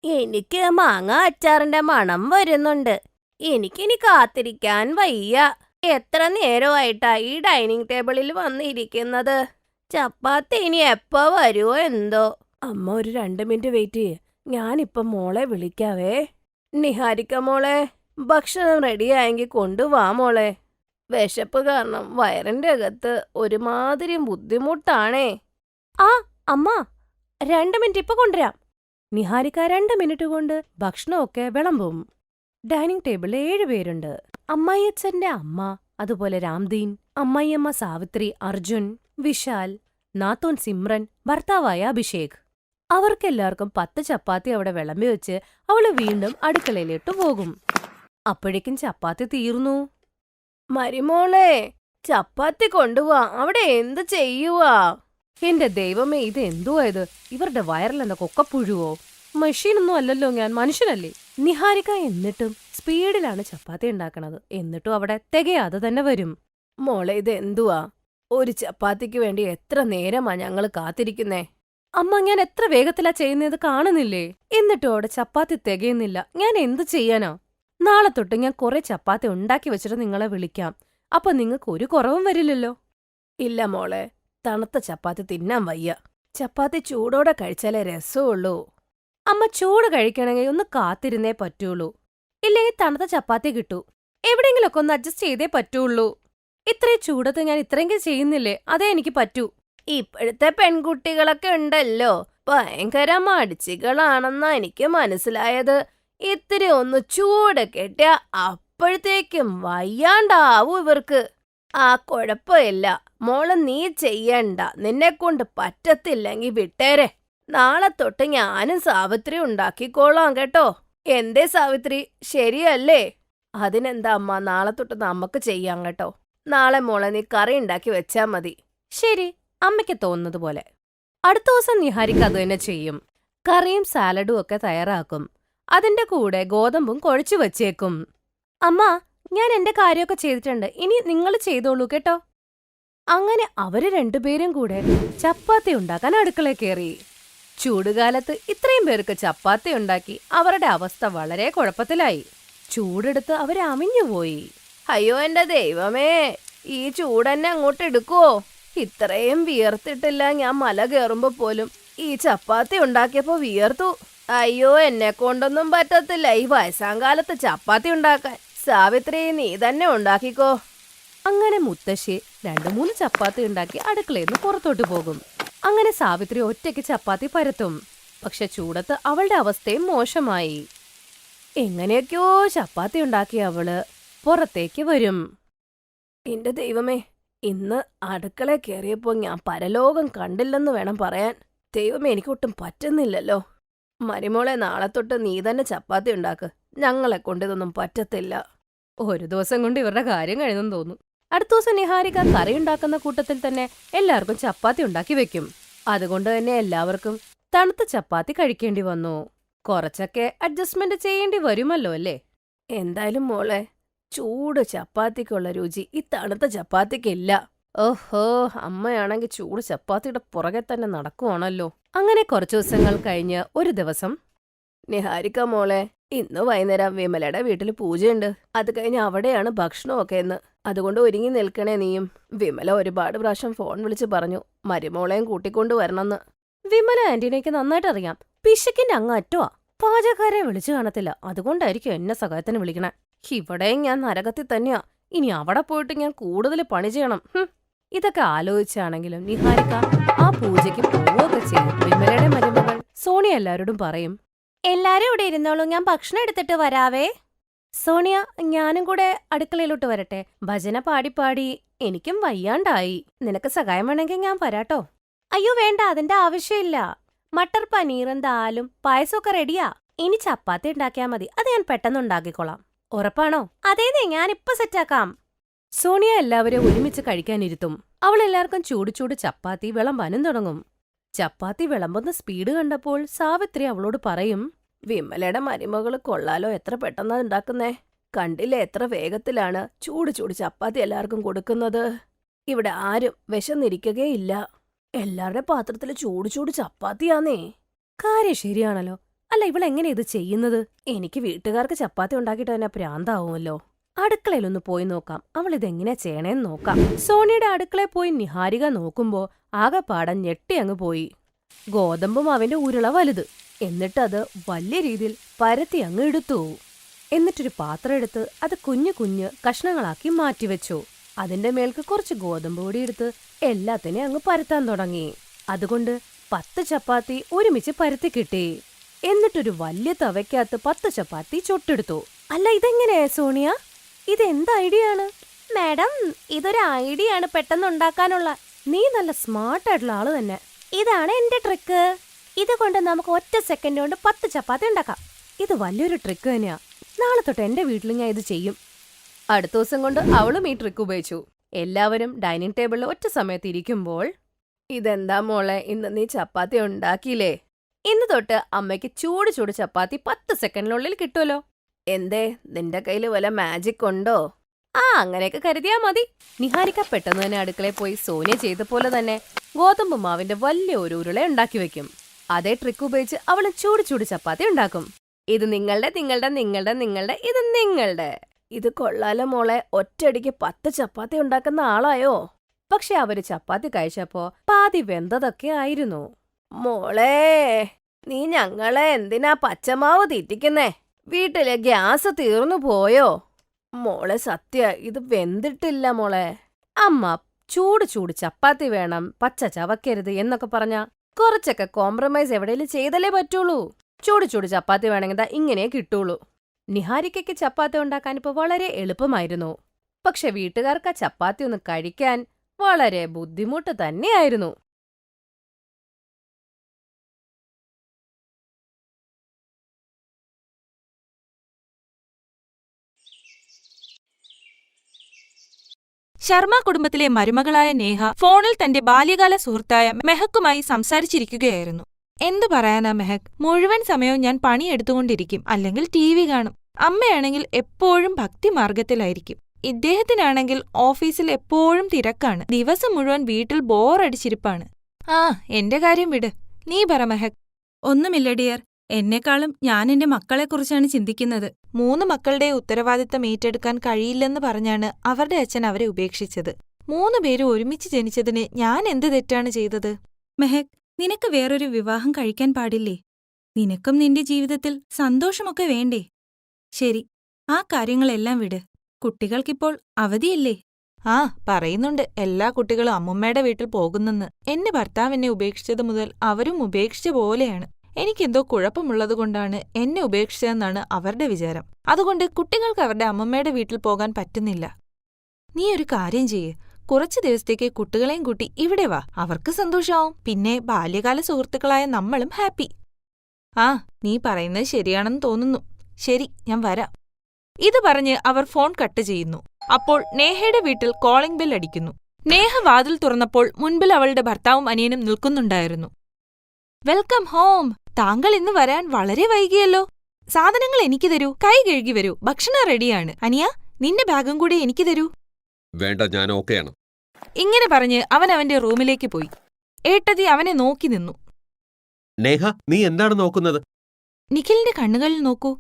എനിക്ക് മാങ്ങ അച്ചാറിന്റെ മണം വരുന്നുണ്ട്. എനിക്കിനി കാത്തിരിക്കാൻ വയ്യ. എത്ര നേരമായിട്ടാ ഈ ഡൈനിങ് ടേബിളിൽ വന്നിരിക്കുന്നത്. ചപ്പാത്തി ഇനി എപ്പോ വരുമോ എന്തോ. അമ്മ ഒരു 2 മിനിറ്റ് വെയിറ്റ് ചെയ്യ്. ഞാനിപ്പം മോളെ വിളിക്കാവേ. നിഹാരിക്ക മോളെ, ഭക്ഷണം റെഡിയായെങ്കിൽ കൊണ്ടുവാ മോളെ. വിശപ്പ് കാരണം വയറിന്റെ അകത്ത് ഒരുമാതിരി ബുദ്ധിമുട്ടാണേ. ആ അമ്മ, 2 മിനിറ്റ് ഇപ്പൊ കൊണ്ടുവരാം. നിഹാരിക്ക 2 മിനിറ്റ് കൊണ്ട് ഭക്ഷണമൊക്കെ വിളമ്പും. ഡൈനിങ് ടേബിളിൽ 7 പേരുണ്ട്. അമ്മായിയച്ഛന്റെ അമ്മ, അതുപോലെ രാംദീൻ, അമ്മായിയമ്മ സാവിത്രി, അർജുൻ, വിശാൽ, നാത്തോൻ സിമ്രൻ, ഭർത്താവായ അഭിഷേക്. അവർക്കെല്ലാവർക്കും 10 ചപ്പാത്തി അവിടെ വിളമ്പി വെച്ച് അവള് വീണ്ടും അടുക്കളയിലിട്ടു പോകും. അപ്പോഴേക്കും ചപ്പാത്തി തീർന്നു. മരിമോളെ, ചപ്പാത്തി കൊണ്ടുവാ. അവിടെ എന്ത് ചെയ്യുവാ? എന്റെ ദൈവമേ, ഇത് എന്തുവാ ഇത്? ഇവരുടെ വയറിലെന്താ കൊക്കപ്പുഴുവോ? മെഷീനൊന്നും അല്ലല്ലോ, ഞാൻ മനുഷ്യനല്ലേ. നിഹാരിക എന്നിട്ടും സ്പീഡിലാണ് ചപ്പാത്തി ഉണ്ടാക്കണത്. എന്നിട്ടും അവിടെ തികയാതെ തന്നെ വരും. മോളെ, ഇത് എന്തുവാ? ഒരു ചപ്പാത്തിക്ക് വേണ്ടി എത്ര നേരമാ ഞങ്ങള് കാത്തിരിക്കുന്നേ. അമ്മ, ഞാൻ എത്ര വേഗത്തിലാ ചെയ്യുന്നത് കാണുന്നില്ലേ? എന്നിട്ടും അവിടെ ചപ്പാത്തി തികയുന്നില്ല. ഞാൻ എന്ത് ചെയ്യാനാ? നാളെ തൊട്ട് ഞാൻ കുറെ ചപ്പാത്തി ഉണ്ടാക്കി വെച്ചിട്ട് നിങ്ങളെ വിളിക്കാം. അപ്പൊ നിങ്ങൾക്ക് ഒരു കുറവും വരില്ലല്ലോ. ഇല്ല മോളെ, തണുത്ത ചപ്പാത്തി തിന്നാൻ വയ്യ. ചപ്പാത്തി ചൂടോടെ കഴിച്ചാലേ രസമുള്ളൂ. അമ്മ, ചൂട് കഴിക്കണമെങ്കിൽ ഒന്ന് കാത്തിരുന്നേ പറ്റുള്ളൂ. ഇല്ലെങ്കിൽ തണുത്ത ചപ്പാത്തി കിട്ടൂ. എവിടെയെങ്കിലൊക്കെ ഒന്ന് അഡ്ജസ്റ്റ് ചെയ്തേ പറ്റുള്ളൂ. ഇത്രയും ചൂടത്ത് ഞാൻ ഇത്രയെങ്കിലും ചെയ്യുന്നില്ലേ, അതേ എനിക്ക് പറ്റൂ. ഇപ്പോഴത്തെ പെൺകുട്ടികളൊക്കെ ഉണ്ടല്ലോ, ഭയങ്കര മടിച്ചികളാണെന്നാ എനിക്ക് മനസ്സിലായത്. ഇത്തിരി ഒന്ന് ചൂട് കെട്ടിയ അപ്പോഴത്തേക്കും വയ്യാണ്ടാവൂ ഇവർക്ക്. ആ, കുഴപ്പമില്ല മോള്, നീ ചെയ്യണ്ട. നിന്നെക്കൊണ്ട് പറ്റത്തില്ലെങ്കി വിട്ടേരെ. നാളെ തൊട്ട് ഞാനും സാവിത്രി ഉണ്ടാക്കിക്കോളാം കേട്ടോ. എന്തേ സാവിത്രി, ശരിയല്ലേ? അതിനെന്താ അമ്മ, നാളെ തൊട്ട് നമുക്ക് ചെയ്യാം കേട്ടോ. നാളെ മോളെ നീ കറി ഉണ്ടാക്കി വെച്ചാ മതി. ശരി, അമ്മയ്ക്ക് തോന്നുന്നത് പോലെ. അടുത്ത ദിവസം നിഹാരിക്ക അത് തന്നെ ചെയ്യും. കറിയും സാലഡും ഒക്കെ തയ്യാറാക്കും. അതിന്റെ കൂടെ ഗോതമ്പും കുഴച്ചു വച്ചേക്കും. അമ്മ, ഞാൻ എന്റെ കാര്യമൊക്കെ ചെയ്തിട്ടുണ്ട്. ഇനി നിങ്ങൾ ചെയ്തോളൂ കേട്ടോ. അങ്ങനെ അവര് 2 പേരും കൂടെ ചപ്പാത്തി ഉണ്ടാക്കാൻ അടുക്കളയിൽ കയറി. ചൂടുകാലത്ത് ഇത്രയും പേർക്ക് ചപ്പാത്തി ഉണ്ടാക്കി അവരുടെ അവസ്ഥ വളരെ കുഴപ്പത്തിലായി. ചൂടെടുത്ത് അവര് അമിഞ്ഞുപോയി. അയ്യോ എന്റെ ദൈവമേ, ഈ ചൂടെന്നെ അങ്ങോട്ട് എടുക്കുവോ? ഇത്രയും വിയർത്തിട്ടില്ല ഞാൻ മല കയറുമ്പോ പോലും. ഈ ചപ്പാത്തി ഉണ്ടാക്കിയപ്പോ വിയർത്തു. അയ്യോ, എന്നെ കൊണ്ടൊന്നും പറ്റത്തില്ല ഈ വയസ്സാങ്കാലത്ത് ചപ്പാത്തി ഉണ്ടാക്കാൻ. സാവിത്രി, നീ തന്നെ ഉണ്ടാക്കിക്കോ. അങ്ങനെ മുത്തശ്ശി 2-3 ചപ്പാത്തി ഉണ്ടാക്കി അടുക്കളയിന്ന് പുറത്തോട്ട് പോകും. അങ്ങനെ സാവിത്രി ഒറ്റയ്ക്ക് ചപ്പാത്തി പരത്തും. പക്ഷെ ചൂടത്ത് അവളുടെ അവസ്ഥയും മോശമായി. എങ്ങനെയൊക്കെയോ ചപ്പാത്തി ഉണ്ടാക്കി അവള് പുറത്തേക്ക് വരും. എന്റെ ദൈവമേ, ഇന്ന് അടുക്കള കയറിയപ്പോ ഞാൻ പരലോകം കണ്ടില്ലെന്ന് വേണം പറയാൻ. ദൈവമേ, എനിക്കൊട്ടും പറ്റുന്നില്ലല്ലോ. മരിമോളെ, നാളെ തൊട്ട് നീ തന്നെ ചപ്പാത്തി ഉണ്ടാക്ക്. ഞങ്ങളെ കൊണ്ടിതൊന്നും പറ്റത്തില്ല. ഒരു ദിവസം കൊണ്ട് ഇവരുടെ കാര്യം കഴിഞ്ഞെന്ന് തോന്നുന്നു. അടുത്ത ദിവസം നിഹാരിക കറി ഉണ്ടാക്കുന്ന കൂട്ടത്തിൽ തന്നെ എല്ലാവർക്കും ചപ്പാത്തി ഉണ്ടാക്കി വെക്കും. അതുകൊണ്ട് തന്നെ എല്ലാവർക്കും തണുത്ത ചപ്പാത്തി കഴിക്കേണ്ടി വന്നു. കുറച്ചൊക്കെ അഡ്ജസ്റ്റ്മെന്റ് ചെയ്യേണ്ടി വരുമല്ലോ അല്ലേ? എന്തായാലും മോളെ, ചൂട് ചപ്പാത്തിക്കുള്ള രുചി ഈ തണുത്ത ചപ്പാത്തിക്കില്ല. ഓഹോ, അമ്മയാണെങ്കിൽ ചൂട് ചപ്പാത്തിയുടെ പുറകെ തന്നെ നടക്കുവാണല്ലോ. അങ്ങനെ കുറച്ചു ദിവസങ്ങൾ കഴിഞ്ഞ് ഒരു ദിവസം, നിഹാരിക്ക മോളെ, ഇന്ന് വൈകുന്നേരം വിമലയുടെ വീട്ടിൽ പൂജയുണ്ട്. അത് കഴിഞ്ഞ് അവിടെയാണ് ഭക്ഷണമൊക്കെ എന്ന്. അതുകൊണ്ട് ഒരുങ്ങി നിൽക്കണേ നീയും. വിമല ഒരുപാട് പ്രാവശ്യം ഫോൺ വിളിച്ച് പറഞ്ഞു മരുമോളെയും കൂട്ടിക്കൊണ്ടു വരണമെന്ന്. വിമല ആന്റീനയ്ക്ക് നന്നായിട്ട് അറിയാം, പിശക്കിന്റെ അങ്ങ് അറ്റവാ. പാചകക്കാരെ വിളിച്ചു കാണത്തില്ല, അതുകൊണ്ടായിരിക്കും എന്നെ സഹായത്തിന് വിളിക്കണേ. ഇവിടെയും ഞാൻ നരകത്തിൽ തന്നെയാ. ഇനി അവിടെ പോയിട്ട് ഞാൻ കൂടുതൽ പണി ചെയ്യണം. ഇതൊക്കെ ആലോചിച്ചാണെങ്കിലും നിഹാരിക്ക ആ പൂജയ്ക്ക് പോവുകയൊക്കെ ചെയ്യും. വിമലയുടെ മരുമകൾ സോണിയ എല്ലാവരോടും പറയും, എല്ലാരും ഇവിടെ ഇരുന്നോളൂ, ഞാൻ ഭക്ഷണം എടുത്തിട്ട് വരാവേ. സോണിയ, ഞാനും കൂടെ അടുക്കളയിലോട്ട് വരട്ടെ. ഭജന പാടി എനിക്കും വയ്യാണ്ടായി. നിനക്ക് സഹായം വേണമെങ്കിൽ ഞാൻ വരാട്ടോ. അയ്യോ വേണ്ട, അതിന്റെ ആവശ്യമില്ല. മട്ടർ പനീറും ദാലും പായസമൊക്കെ റെഡിയാ. ഇനി ചപ്പാത്തി ഉണ്ടാക്കിയാൽ മതി, അത് ഞാൻ പെട്ടെന്ന് ഉണ്ടാക്കിക്കോളാം. ഉറപ്പാണോ? അതേന്നേ, ഞാനിപ്പോ സെറ്റാക്കാം. സോണിയ എല്ലാവരെയും ഒരുമിച്ച് കഴിക്കാനിരുത്തും. അവൾ എല്ലാവർക്കും ചൂട് ചൂട് ചപ്പാത്തി വിളമ്പാനും തുടങ്ങും. ചപ്പാത്തി വിളമ്പുന്ന സ്പീഡ് കണ്ടപ്പോൾ സാവിത്രി അവളോട് പറയും, വിമലയുടെ മരുമകള് കൊള്ളാലോ, എത്ര പെട്ടെന്നാ ഉണ്ടാക്കുന്നേ. കണ്ടില്ലേ എത്ര വേഗത്തിലാണ് ചൂട് ചൂട് ചപ്പാത്തി എല്ലാവർക്കും കൊടുക്കുന്നത്. ഇവിടെ ആരും വിശന്നിരിക്കുകയില്ല. എല്ലാവരുടെ പാത്രത്തില് ചൂട് ചൂട് ചപ്പാത്തിയാന്നേ. കാര്യം ശരിയാണല്ലോ. അല്ല, ഇവളെങ്ങനെ ഇത് ചെയ്യുന്നത്? എനിക്ക് വീട്ടുകാർക്ക് ചപ്പാത്തി ഉണ്ടാക്കിയിട്ട് തന്നെ പ്രാന്താവുമല്ലോ. അടുക്കളയിലൊന്ന് പോയി നോക്കാം, അവൾ ഇതെങ്ങനെ ചെയ്യണേന്ന് നോക്കാം. സോണിയുടെ അടുക്കളയിൽ പോയി നിഹാരിക നോക്കുമ്പോ ആകെപ്പാടം ഞെട്ടി അങ്ങ് പോയി. ഗോതമ്പ് മാവിന്റെ ഉരുള വലുത്, എന്നിട്ടത് വലിയ രീതിയിൽ പരത്തി അങ്ങ് എടുത്തു. എന്നിട്ടൊരു പാത്രം എടുത്ത് അത് കുഞ്ഞു കുഞ്ഞു കഷ്ണങ്ങളാക്കി മാറ്റിവെച്ചു. അതിന്റെ മേൽക്ക് കുറച്ച് ഗോതമ്പ് പൊടി എടുത്ത് എല്ലാത്തിനെയും അങ്ങ് പരത്താൻ തുടങ്ങി. അതുകൊണ്ട് 10 ചപ്പാത്തി ഒരുമിച്ച് പരത്തി കിട്ടി. എന്നിട്ടൊരു വലിയ തവയ്ക്കകത്ത് 10 ചപ്പാത്തി ചുട്ടെടുത്തു. അല്ല, ഇതെങ്ങനെയാ സോണിയ? ഇതെന്ത് ഐഡിയ ആണ്? മാഡം, ഇതൊരു ഐഡിയ ആണ് പെട്ടെന്ന് ഉണ്ടാക്കാനുള്ള. നീ നല്ല സ്മാർട്ട് ആയിട്ടുള്ള ആള് തന്നെ. ഇതാണ് എന്റെ ട്രിക്ക്. ഇതുകൊണ്ട് നമുക്ക് ഒറ്റ സെക്കൻഡ് കൊണ്ട് 10 ചപ്പാത്തി ഉണ്ടാക്കാം. ഇത് വലിയൊരു ട്രിക്ക് തന്നെയാ. നാളെ തൊട്ട് എന്റെ വീട്ടിൽ ഞാൻ ഇത് ചെയ്യും. അടുത്ത ദിവസം കൊണ്ട് അവളും ഈ ട്രിക്ക് ഉപയോഗിച്ചു. എല്ലാവരും ഡൈനിങ് ടേബിളിൽ ഒറ്റ സമയത്ത് ഇരിക്കുമ്പോൾ, ഇതെന്താ മോളെ, ഇന്ന് നീ ചപ്പാത്തി ഉണ്ടാക്കിയില്ലേ? ഇന്ന് തൊട്ട് അമ്മയ്ക്ക് ചൂട് ചൂട് ചപ്പാത്തി 10 സെക്കൻഡിനുള്ളിൽ കിട്ടുമല്ലോ. എന്തേ, നിന്റെ കയ്യിൽ വല്ല മാജിക് ഉണ്ടോ? അങ്ങനെയൊക്കെ കരുതിയാ മതി. നിഹാരിക പെട്ടെന്ന് തന്നെ അടുക്കളയിൽ പോയി സോനിയ ചെയ്ത പോലെ തന്നെ ഗോതമ്പ് മാവിന്റെ വലിയ ഒരു ഉരുള ഉണ്ടാക്കി വെക്കും. അതേ ട്രിക്ക് ഉപയോഗിച്ച് അവള് ചൂട് ചൂട് ചപ്പാത്തി ഉണ്ടാക്കും. ഇത് നിങ്ങളുടെ നിങ്ങളുടെ നിങ്ങളുടെ നിങ്ങളുടെ ഇത് നിങ്ങളുടെ. ഇത് കൊള്ളാലോ മോളെ, ഒറ്റയടിക്ക് 10 ചപ്പാത്തി ഉണ്ടാക്കുന്ന ആളായോ? പക്ഷെ അവര് ചപ്പാത്തി കഴിച്ചപ്പോ പാതി വെന്തതൊക്കെ ആയിരുന്നു. മോളെ, നീ ഞങ്ങളെ എന്തിനാ പച്ചമാവ് തീറ്റിക്കുന്നേ? വീട്ടിലെ ഗ്യാസ് തീർന്നു പോയോ? മോളെ സത്യ, ഇത് വെന്തിട്ടില്ല മോളെ. അമ്മ ചൂട് ചൂട് ചപ്പാത്തി വേണം, പച്ച ചവക്കരുത് എന്നൊക്കെ പറഞ്ഞ കുറച്ചൊക്കെ കോംപ്രമൈസ് എവിടെയെങ്കിലും ചെയ്തല്ലേ പറ്റുള്ളൂ. ചൂട് ചൂട് ചപ്പാത്തി വേണമെങ്കിൽ ഇങ്ങനെ കിട്ടുള്ളൂ. നിഹാരിക്കയ്ക്ക് ചപ്പാത്തി ഉണ്ടാക്കാൻ ഇപ്പൊ വളരെ എളുപ്പമായിരുന്നു. പക്ഷെ വീട്ടുകാർക്ക് ആ ചപ്പാത്തി ഒന്ന് കഴിക്കാൻ വളരെ ബുദ്ധിമുട്ട് തന്നെയായിരുന്നു. ശർമ്മ കുടുംബത്തിലെ മരുമകളായ നേഹ ഫോണിൽ തന്റെ ബാല്യകാല സുഹൃത്തായ മെഹക്കുമായി സംസാരിച്ചിരിക്കുകയായിരുന്നു. എന്തു പറയാനാ മെഹക്, മുഴുവൻ സമയവും ഞാൻ പണിയെടുത്തുകൊണ്ടിരിക്കും, അല്ലെങ്കിൽ TV കാണും. അമ്മയാണെങ്കിൽ എപ്പോഴും ഭക്തിമാർഗത്തിലായിരിക്കും. ഇദ്ദേഹത്തിനാണെങ്കിൽ ഓഫീസിൽ എപ്പോഴും തിരക്കാണ്. ദിവസം മുഴുവൻ വീട്ടിൽ ബോറടിച്ചിരിപ്പാണ്. എന്റെ കാര്യം വിട്, നീ പറ മെഹക്. ഒന്നുമില്ല ഡിയർ, എന്നെക്കാളും ഞാൻ എന്റെ മക്കളെക്കുറിച്ചാണ് ചിന്തിക്കുന്നത്. 3 മക്കളുടെ ഉത്തരവാദിത്തം ഏറ്റെടുക്കാൻ കഴിയില്ലെന്ന് പറഞ്ഞാണ് അവരുടെ അച്ഛൻ അവരെ ഉപേക്ഷിച്ചത്. 3 പേരും ഒരുമിച്ച് ജനിച്ചതിന് ഞാൻ എന്ത് തെറ്റാണ് ചെയ്തത്? മെഹക്, നിനക്ക് വേറൊരു വിവാഹം കഴിക്കാൻ പാടില്ലേ? നിനക്കും നിന്റെ ജീവിതത്തിൽ സന്തോഷമൊക്കെ വേണ്ടേ? ശരി, ആ കാര്യങ്ങളെല്ലാം വിട്. കുട്ടികൾക്കിപ്പോൾ അവധിയല്ലേ? പറയുന്നുണ്ട് എല്ലാ കുട്ടികളും അമ്മുമ്മയുടെ വീട്ടിൽ പോകുന്നെന്ന്. എന്റെ ഭർത്താവ് എന്നെ ഉപേക്ഷിച്ചത് മുതൽ അവരും ഉപേക്ഷിച്ച പോലെയാണ്. എനിക്കെന്തോ കുഴപ്പമുള്ളതുകൊണ്ടാണ് എന്നെ ഉപേക്ഷിച്ചതെന്നാണ് അവരുടെ വിചാരം. അതുകൊണ്ട് കുട്ടികൾക്ക് അവരുടെ അമ്മമ്മയുടെ വീട്ടിൽ പോകാൻ പറ്റുന്നില്ല. നീ ഒരു കാര്യം ചെയ്യ്, കുറച്ചു ദിവസത്തേക്ക് കുട്ടികളെയും കൂട്ടി ഇവിടെ വാ. അവർക്ക് സന്തോഷമാവും. പിന്നെ ബാല്യകാല സുഹൃത്തുക്കളായ നമ്മളും ഹാപ്പി. നീ പറയുന്നത് ശരിയാണെന്ന് തോന്നുന്നു. ശരി, ഞാൻ വരാം. ഇത് പറഞ്ഞ് അവർ ഫോൺ കട്ട് ചെയ്യുന്നു. അപ്പോൾ നേഹയുടെ വീട്ടിൽ കോളിംഗ് ബെൽ അടിക്കുന്നു. നേഹ വാതിൽ തുറന്നപ്പോൾ മുൻപിൽ അവളുടെ ഭർത്താവും അനിയനും നിൽക്കുന്നുണ്ടായിരുന്നു. Welcome home. താങ്കൾ ഇന്ന് വരാൻ വളരെ വൈകിയല്ലോ. സാധനങ്ങൾ എനിക്ക് തരൂ, കൈ കഴുകി വരൂ, ഭക്ഷണം റെഡിയാണ്. അനിയ, നിന്റെ ബാഗും കൂടി എനിക്ക് തരൂ. വേണ്ട, ഞാൻ ഓക്കെയാണ്. ഇങ്ങനെ പറഞ്ഞ് അവൻ അവന്റെ റൂമിലേക്ക് പോയി. ഏട്ടതി അവനെ നോക്കി നിന്നു. നേഹ, നീ എന്താണ് നോക്കുന്നത്? നിഖിലിന്റെ കണ്ണുകളിൽ നോക്കൂ.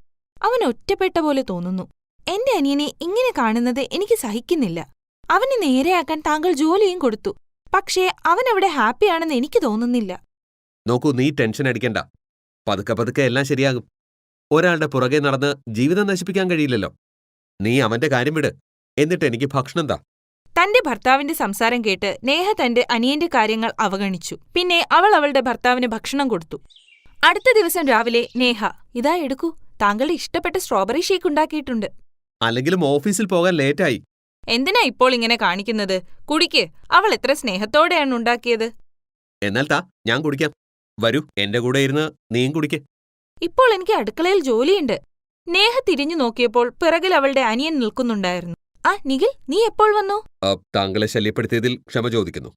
അവൻ ഒറ്റപ്പെട്ട പോലെ തോന്നുന്നു. എന്റെ അനിയനെ ഇങ്ങനെ കാണുന്നത് എനിക്ക് സഹിക്കുന്നില്ല. അവനെ നേരെയാക്കാൻ താങ്കൾ ജോലിയും കൊടുത്തു. പക്ഷേ അവനവിടെ ഹാപ്പിയാണെന്ന് എനിക്ക് തോന്നുന്നില്ല. നോക്കൂ, നീ ടെൻഷൻ അടിക്കണ്ട. പതുക്കെ പതുക്കെ എല്ലാം ശരിയാകും. ഒരാളുടെ പുറകെ നടന്ന് ജീവിതം നശിപ്പിക്കാൻ കഴിയില്ലല്ലോ. നീ അവന്റെ കാര്യം വിട്, എന്നിട്ട് എനിക്ക് ഭക്ഷണം താ. തന്റെ ഭർത്താവിന്റെ സംസാരം കേട്ട് നേഹ തന്റെ അനിയന്റെ കാര്യങ്ങൾ അവഗണിച്ചു. പിന്നെ അവൾ അവളുടെ ഭർത്താവിന് ഭക്ഷണം കൊടുത്തു. അടുത്ത ദിവസം രാവിലെ നേഹ, ഇതാ എടുക്കൂ, താങ്കളുടെ ഇഷ്ടപ്പെട്ട സ്ട്രോബെറി ഷേക്ക് ഉണ്ടാക്കിയിട്ടുണ്ട്. അല്ലെങ്കിലും ഓഫീസിൽ പോകാൻ ലേറ്റായി. എന്തിനാ ഇപ്പോൾ ഇങ്ങനെ കാണിക്കുന്നത്? കുടിക്ക്. അവൾ എത്ര സ്നേഹത്തോടെയാണ് ഉണ്ടാക്കിയത്. എന്നാൽ താ, ഞാൻ കുടിക്കാം. വരൂ, എന്റെ കൂടെ ഇരുന്ന് നീയും കുടിക്ക്. ഇപ്പോൾ എനിക്ക് അടുക്കളയിൽ ജോലിയുണ്ട്. നേഹ തിരിഞ്ഞു നോക്കിയപ്പോൾ പിറകിൽ അവളുടെ അനിയൻ നിൽക്കുന്നുണ്ടായിരുന്നു. നിഖിൽ, നീ എപ്പോൾ വന്നു? താങ്കളെ ശല്യപ്പെടുത്തിയതിൽ ക്ഷമ ചോദിക്കുന്നു.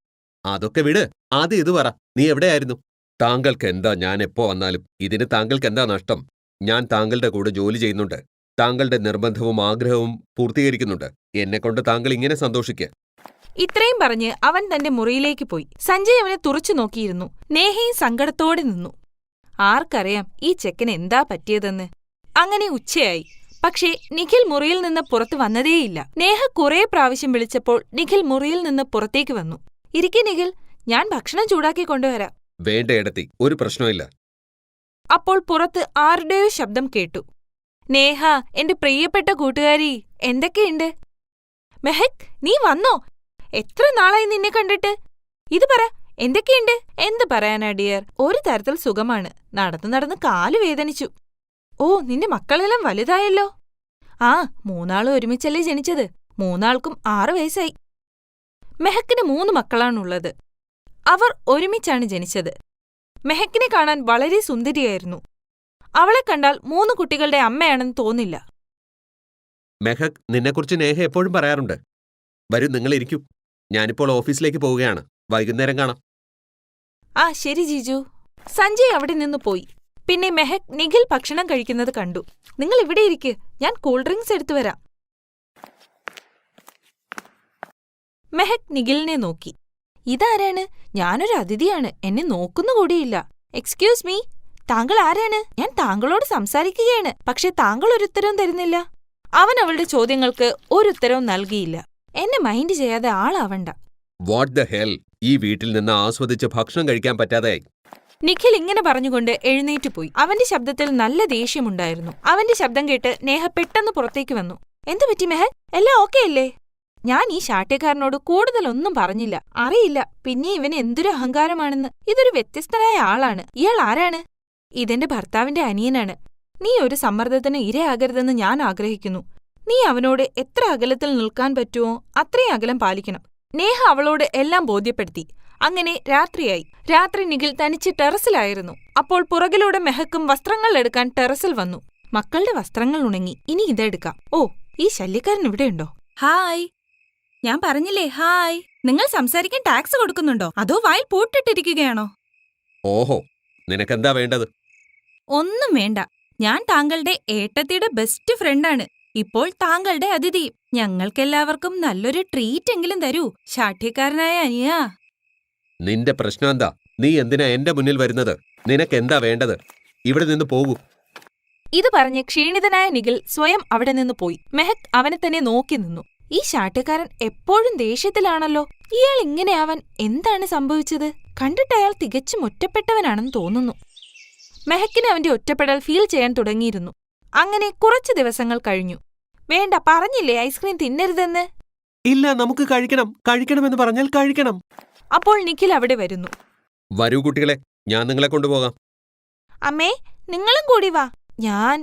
അതൊക്കെ വിട്, ആദ്യം ഇത് പറ, നീ എവിടെയായിരുന്നു? താങ്കൾക്ക് എന്താ ഞാൻ എപ്പോ വന്നാലും? ഇതിന് താങ്കൾക്ക് എന്താ നഷ്ടം? ഞാൻ താങ്കളുടെ കൂടെ ജോലി ചെയ്യുന്നുണ്ട്. താങ്കളുടെ നിർബന്ധവും ആഗ്രഹവും പൂർത്തീകരിക്കുന്നുണ്ട്. എന്നെക്കൊണ്ട് താങ്കൾ ഇങ്ങനെ സന്തോഷിക്കുക. ഇത്രയും പറഞ്ഞ് അവൻ തന്റെ മുറിയിലേക്ക് പോയി. സഞ്ജയ് അവനെ തുറച്ചു നോക്കിയിരുന്നു. നേഹയും സങ്കടത്തോടെ നിന്നു. ആർക്കറിയാം ഈ ചെക്കന് എന്താ പറ്റിയതെന്ന്. അങ്ങനെ ഉച്ചയായി. പക്ഷേ നിഖിൽ മുറിയിൽ നിന്ന് പുറത്തു വന്നതേയില്ല. നേഹ കുറേ പ്രാവശ്യം വിളിച്ചപ്പോൾ നിഖിൽ മുറിയിൽ നിന്ന് പുറത്തേക്ക് വന്നു. ഇരിക്കെ നിഖിൽ, ഞാൻ ഭക്ഷണം ചൂടാക്കി കൊണ്ടുവരാം. വേണ്ട ഏടത്തി, ഒരു പ്രശ്നമില്ല. അപ്പോൾ പുറത്ത് ആരുടെയോ ശബ്ദം കേട്ടു. നേഹ, എന്റെ പ്രിയപ്പെട്ട കൂട്ടുകാരി, എന്തൊക്കെയുണ്ട്? മെഹക്, നീ വന്നോ? എത്ര നാളായി നിന്നെ കണ്ടിട്ട്? ഇത് പറ, എന്തൊക്കെയുണ്ട്? എന്ത് പറയാനാ ഡിയർ, ഒരു തരത്തിൽ സുഖമാണ്. നടന്നു നടന്ന് കാല് വേദനിച്ചു. ഓ, നിന്റെ മക്കളെല്ലാം വലുതായല്ലോ. ആ, 3 ഒരുമിച്ചല്ലേ ജനിച്ചത്. 3 6 വയസ്സായി. മെഹക്കിന് 3 മക്കളാണുള്ളത്. അവർ ഒരുമിച്ചാണ് ജനിച്ചത്. മെഹക്കിനെ കാണാൻ വളരെ സുന്ദരിയായിരുന്നു. അവളെ കണ്ടാൽ 3 കുട്ടികളുടെ അമ്മയാണെന്ന് തോന്നില്ല. മെഹക്, നിന്നെക്കുറിച്ച് നേഹ എപ്പോഴും പറയാറുണ്ട്. വരൂ, നിങ്ങൾ ഇരിക്കൂ. ഞാനിപ്പോൾ ഓഫീസിലേക്ക് പോവുകയാണ്. വൈകുന്നേരം കാണാം. ആ, ശരി ജീജു. സഞ്ജയ് അവിടെ നിന്ന് പോയി. പിന്നെ മെഹക് നിഖിൽ ഭക്ഷണം കഴിക്കുന്നത് കണ്ടു. നിങ്ങൾ ഇവിടെ ഇരിക്ക്, ഞാൻ കൂൾ ഡ്രിങ്ക്സ് എടുത്തുവരാം. മെഹക് നിഖിലിനെ നോക്കി. ഇതാരാണ്? ഞാനൊരു അതിഥിയാണ്, എന്നെ നോക്കുന്നുകൂടിയില്ല. എക്സ്ക്യൂസ് മീ, താങ്കൾ ആരാണ്? ഞാൻ താങ്കളോട് സംസാരിക്കുകയാണ്, പക്ഷെ താങ്കൾ ഒരു ഉത്തരവും തരുന്നില്ല. അവൻ അവളുടെ ചോദ്യങ്ങൾക്ക് ഒരു ഉത്തരവും നൽകിയില്ല. എന്നെ മൈൻഡ് ചെയ്യാതെ ആളാവണ്ട. വാട്ട് ദ ഹെൽ, ഈ വീട്ടിൽ നിന്ന് ആസ്വദിച്ച് ഭക്ഷണം കഴിക്കാൻ പറ്റാതെയായി. നിഖിൽ ഇങ്ങനെ പറഞ്ഞുകൊണ്ട് എഴുന്നേറ്റ് പോയി. അവന്റെ ശബ്ദത്തിൽ നല്ല ദേഷ്യമുണ്ടായിരുന്നു. അവന്റെ ശബ്ദം കേട്ട് നേഹ പെട്ടെന്ന് പുറത്തേക്ക് വന്നു. എന്തുപറ്റി മെഹക്, എല്ലാം ഓക്കെ അല്ലേ? ഞാൻ ഈ ശാഠ്യക്കാരനോട് കൂടുതലൊന്നും പറഞ്ഞില്ല. അറിയില്ല പിന്നെ ഇവന് എന്തൊരു അഹങ്കാരമാണെന്ന്. ഇതൊരു വ്യത്യസ്തനായ ആളാണ്. ഇയാൾ ആരാണ്? ഇതെന്റെ ഭർത്താവിന്റെ അനിയനാണ്. നീ ഒരു സമ്മർദ്ദത്തിന് ഇരയാകരുതെന്ന് ഞാൻ ആഗ്രഹിക്കുന്നു. നീ അവനോട് എത്ര അകലത്തിൽ നിൽക്കാൻ പറ്റുമോ അത്രയും അകലം പാലിക്കണം. നേഹ അവളോട് എല്ലാം ബോധ്യപ്പെടുത്തി. അങ്ങനെ രാത്രിയായി. രാത്രി നിഖിൽ തനിച്ച് ടെറസിലായിരുന്നു. അപ്പോൾ പുറകിലൂടെ മെഹക്കും വസ്ത്രങ്ങൾ എടുക്കാൻ ടെറസിൽ വന്നു. മക്കളുടെ വസ്ത്രങ്ങൾ ഉണങ്ങി, ഇനി ഇതെടുക്കാം. ഓ, ഈ ശല്യക്കാരൻ ഇവിടെയുണ്ടോ? ഹായ്, ഞാൻ പറഞ്ഞില്ലേ ഹായ്. നിങ്ങൾ സംസാരിക്കാൻ ടാക്സ് കൊടുക്കുന്നുണ്ടോ അതോ വായിൽ പൂട്ടിട്ടിരിക്കുകയാണോ? ഓഹോ, നിനക്കെന്താ വേണ്ടത്? ഒന്നും വേണ്ട. ഞാൻ താങ്കളുടെ ഏട്ടത്തിയുടെ ബെസ്റ്റ് ഫ്രണ്ടാണ്. ഇപ്പോൾ താങ്കളുടെ അതിഥി. ഞങ്ങൾക്കെല്ലാവർക്കും നല്ലൊരു ട്രീറ്റ് എങ്കിലും തരൂ, ശാഠ്യക്കാരനായ അനിയാ. നിന്റെ പ്രശ്നം എന്താ? നീ എന്തിനാ എന്റെ മുന്നിൽ വരുന്നത്? നിനക്കെന്താ വേണ്ടത്? ഇവിടെ നിന്ന് പോകൂ. ഇത് പറഞ്ഞ് ക്ഷീണിതനായ നിഖിൽ സ്വയം അവിടെ നിന്ന് പോയി. മെഹക് അവനെ തന്നെ നോക്കി നിന്നു. ഈ ശാഠ്യക്കാരൻ എപ്പോഴും ദേഷ്യത്തിലാണല്ലോ. ഇയാൾ ഇങ്ങനെയാവാൻ എന്താണ് സംഭവിച്ചത്? കണ്ടിട്ട് അയാൾ തികച്ചും ഒറ്റപ്പെട്ടവനാണെന്ന് തോന്നുന്നു. മെഹക്കിന് അവന്റെ ഒറ്റപ്പെടൽ ഫീൽ ചെയ്യാൻ തുടങ്ങിയിരുന്നു. അങ്ങനെ കുറച്ചു ദിവസങ്ങൾ കഴിഞ്ഞു. വേണ്ട, പറഞ്ഞില്ലേ ഐസ്ക്രീം തിന്നരുതെന്ന്? ഇല്ല, നമുക്ക് കഴിക്കണമെന്ന് പറഞ്ഞാൽ കഴിക്കണം. അപ്പോൾ നിഖിൽ അവിടെ വരുന്നു. വരൂ കുട്ടികളെ, ഞാൻ നിങ്ങളെ കൊണ്ടുപോകാം. അമ്മേ, നിങ്ങളും കൂടി വാ. ഞാൻ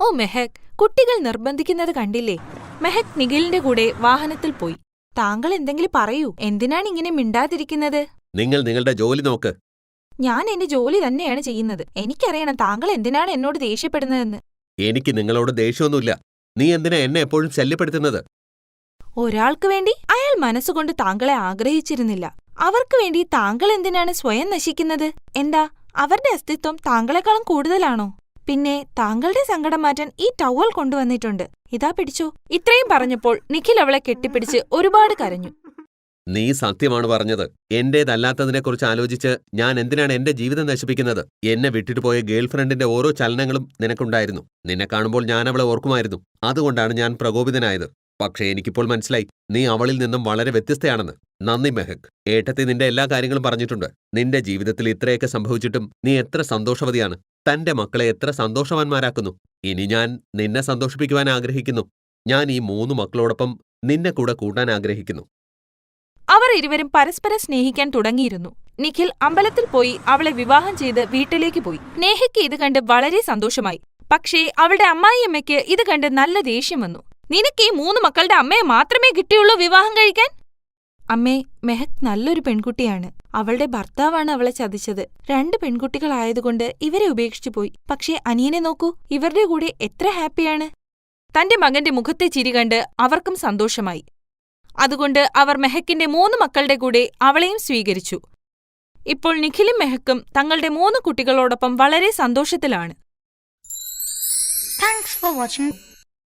ഓ മെഹക്, കുട്ടികൾ നിർബന്ധിക്കുന്നത് കണ്ടില്ലേ? മെഹക് നിഖിലിന്റെ കൂടെ വാഹനത്തിൽ പോയി. താങ്കൾ എന്തെങ്കിലും പറയൂ, എന്തിനാണ് ഇങ്ങനെ മിണ്ടാതിരിക്കുന്നത്? നിങ്ങൾ നിങ്ങളുടെ ജോലി നോക്ക്. ഞാൻ എന്റെ ജോലി തന്നെയാണ് ചെയ്യുന്നത്. എനിക്കറിയണം താങ്കൾ എന്തിനാണ് എന്നോട് ദേഷ്യപ്പെടുന്നതെന്ന്. എനിക്ക് നിങ്ങളോട് ദേഷ്യമൊന്നുമില്ല. നീ എന്തിനാ എന്നെ എപ്പോഴും ശല്യപ്പെടുത്തുന്നത്? ഒരാൾക്ക് വേണ്ടി അയാൾ മനസ്സുകൊണ്ട് താങ്കളെ ആഗ്രഹിച്ചിരുന്നില്ല. അവർക്ക് വേണ്ടി താങ്കൾ എന്തിനാണ് സ്വയം നശിക്കുന്നത്? എന്താ അവരുടെ അസ്തിത്വം താങ്കളെക്കാളും കൂടുതലാണോ? പിന്നെ താങ്കളുടെ സങ്കടം മാറ്റാൻ ഈ ടവൽ കൊണ്ടുവന്നിട്ടുണ്ട്, ഇതാ പിടിച്ചോ. ഇത്രയും പറഞ്ഞപ്പോൾ നിഖിൽ അവളെ കെട്ടിപ്പിടിച്ച് ഒരുപാട് കരഞ്ഞു. നീ സത്യമാണ് പറഞ്ഞത്. എന്റേതല്ലാത്തതിനെക്കുറിച്ച് ആലോചിച്ച് ഞാൻ എന്തിനാണ് എന്റെ ജീവിതം നശിപ്പിക്കുന്നത്? എന്നെ വിട്ടിട്ട് പോയ ഗേൾഫ്രണ്ടിന്റെ ഓരോ ചലനങ്ങളും നിനക്കുണ്ടായിരുന്നു. നിന്നെ കാണുമ്പോൾ ഞാൻ അവളെ ഓർക്കുമായിരുന്നു. അതുകൊണ്ടാണ് ഞാൻ പ്രകോപിതനായത്. പക്ഷേ എനിക്കിപ്പോൾ മനസ്സിലായി, നീ അവളിൽ നിന്നും വളരെ വ്യത്യസ്തയാണെന്ന്. നന്ദി മെഹക്. ഏട്ടത്തി നിന്റെ എല്ലാ കാര്യങ്ങളും പറഞ്ഞിട്ടുണ്ട്. നിന്റെ ജീവിതത്തിൽ ഇത്രയൊക്കെ സംഭവിച്ചിട്ടും നീ എത്ര സന്തോഷവതിയാണ്. തന്റെ മക്കളെ എത്ര സന്തോഷവാന്മാരാക്കുന്നു. ഇനി ഞാൻ നിന്നെ സന്തോഷിപ്പിക്കുവാൻ ആഗ്രഹിക്കുന്നു. ഞാൻ ഈ 3 മക്കളോടൊപ്പം നിന്നെ കൂടെ കൂട്ടാൻ ആഗ്രഹിക്കുന്നു. അവർ ഇരുവരും പരസ്പരം സ്നേഹിക്കാൻ തുടങ്ങിയിരുന്നു. നിഖിൽ അമ്പലത്തിൽ പോയി അവളെ വിവാഹം ചെയ്ത് വീട്ടിലേക്ക് പോയി. നേഹയ്ക്ക് ഇത് കണ്ട് വളരെ സന്തോഷമായി. പക്ഷേ അവളുടെ അമ്മായിയമ്മയ്ക്ക് ഇത് കണ്ട് നല്ല ദേഷ്യം വന്നു. നിനക്ക് ഈ 3 മക്കളുടെ അമ്മയെ മാത്രമേ കിട്ടിയുള്ളൂ വിവാഹം കഴിക്കാൻ? അമ്മേ, മെഹക് നല്ലൊരു പെൺകുട്ടിയാണ്. അവളുടെ ഭർത്താവാണ് അവളെ ചതിച്ചത്. 2 പെൺകുട്ടികളായതുകൊണ്ട് ഇവരെ ഉപേക്ഷിച്ചു പോയി. പക്ഷേ അനിയനെ നോക്കൂ, ഇവരുടെ കൂടെ എത്ര ഹാപ്പിയാണ്. തന്റെ മകന്റെ മുഖത്തെ ചിരി കണ്ട് അവർക്കും സന്തോഷമായി. അതുകൊണ്ട് അവർ മെഹക്കിന്റെ 3 മക്കളുടെ കൂടെ അവളെയും സ്വീകരിച്ചു. ഇപ്പോൾ നിഖിലും മെഹക്കും തങ്ങളുടെ 3 കുട്ടികളോടൊപ്പം വളരെ സന്തോഷത്തിലാണ്. Thanks for watching.